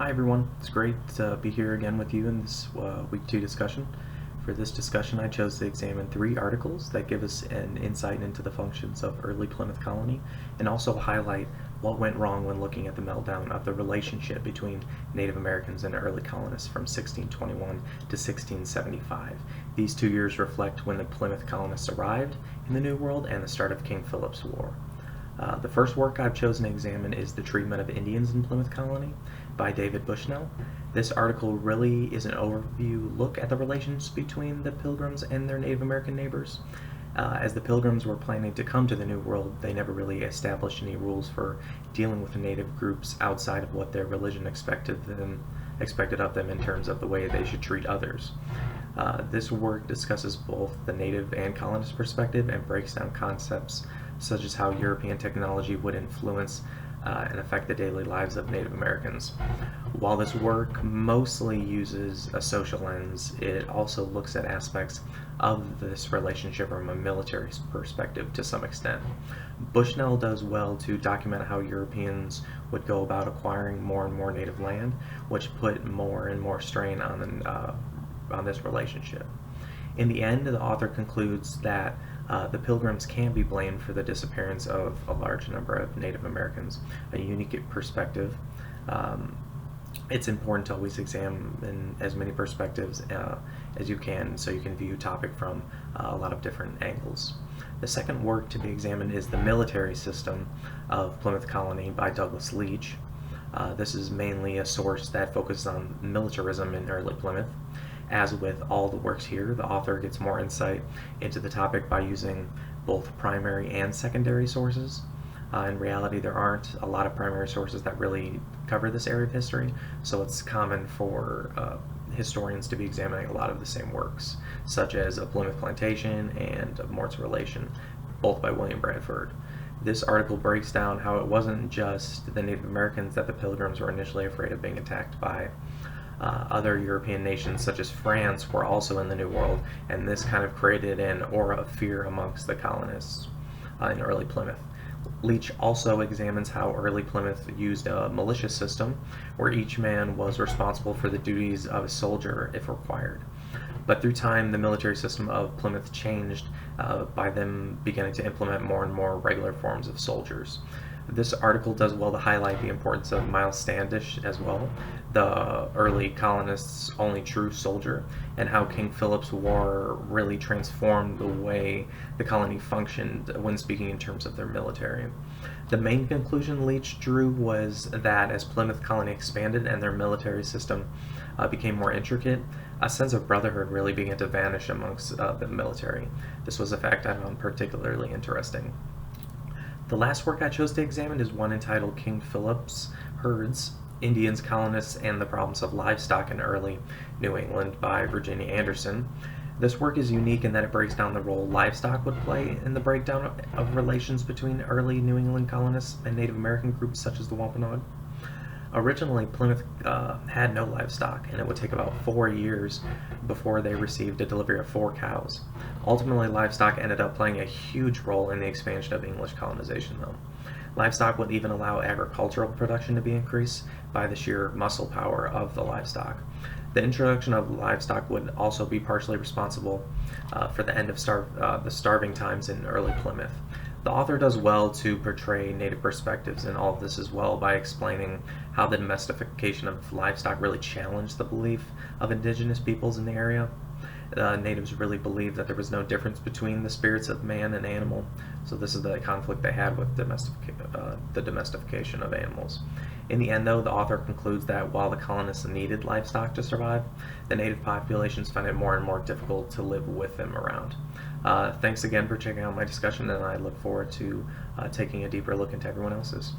Hi everyone, it's great to be here again with you in this week 2 discussion. For this discussion I chose to examine 3 articles that give us an insight into the functions of early Plymouth colony and also highlight what went wrong when looking at the meltdown of the relationship between Native Americans and early colonists from 1621 to 1675. These 2 years reflect when the Plymouth colonists arrived in the New World and the start of King Philip's War. The first work I've chosen to examine is The Treatment of Indians in Plymouth Colony by David Bushnell. This article really is an overview look at the relations between the Pilgrims and their Native American neighbors. As the Pilgrims were planning to come to the New World, they never really established any rules for dealing with the native groups outside of what their religion expected of them in terms of the way they should treat others. This work discusses both the native and colonist perspective and breaks down concepts such as how European technology would influence and affect the daily lives of Native Americans. While this work mostly uses a social lens, it also looks at aspects of this relationship from a military perspective to some extent. Bushnell does well to document how Europeans would go about acquiring more and more native land, which put more and more strain on this relationship. In the end, the author concludes that the Pilgrims can be blamed for the disappearance of a large number of Native Americans, a unique perspective. It's important to always examine as many perspectives as you can so you can view a topic from a lot of different angles. The second work to be examined is The Military System of Plymouth Colony by Douglas Leach. This is mainly a source that focuses on militarism in early Plymouth. As with all the works here, the author gets more insight into the topic by using both primary and secondary sources. In reality, there aren't a lot of primary sources that really cover this area of history, so it's common for historians to be examining a lot of the same works, such as A Plymouth Plantation and Mort's Relation, both by William Bradford. This article breaks down how it wasn't just the Native Americans that the Pilgrims were initially afraid of being attacked by. Other European nations such as France were also in the New World, and this kind of created an aura of fear amongst the colonists in early Plymouth. Leach also examines how early Plymouth used a militia system where each man was responsible for the duties of a soldier if required. But through time, the military system of Plymouth changed by them beginning to implement more and more regular forms of soldiers. This article does well to highlight the importance of Miles Standish as well, the early colonists' only true soldier, and how King Philip's War really transformed the way the colony functioned when speaking in terms of their military. The main conclusion Leach drew was that as Plymouth colony expanded and their military system became more intricate, a sense of brotherhood really began to vanish amongst the military. This was a fact I found particularly interesting. The last work I chose to examine is one entitled King Philip's Herds, Indians, Colonists, and the Problems of Livestock in Early New England by Virginia Anderson. This work is unique in that it breaks down the role livestock would play in the breakdown of relations between early New England colonists and Native American groups such as the Wampanoag. Originally, Plymouth had no livestock, and it would take about 4 years before they received a delivery of 4 cows. Ultimately, livestock ended up playing a huge role in the expansion of English colonization, though. Livestock would even allow agricultural production to be increased by the sheer muscle power of the livestock. The introduction of livestock would also be partially responsible for the end of the starving times in early Plymouth. The author does well to portray native perspectives in all of this as well by explaining how the domestication of livestock really challenged the belief of indigenous peoples in the area. Natives really believed that there was no difference between the spirits of man and animal, so this is the conflict they had with the domestication of animals. In the end, though, the author concludes that while the colonists needed livestock to survive, the native populations found it more and more difficult to live with them around. Thanks again for checking out my discussion, and I look forward to taking a deeper look into everyone else's.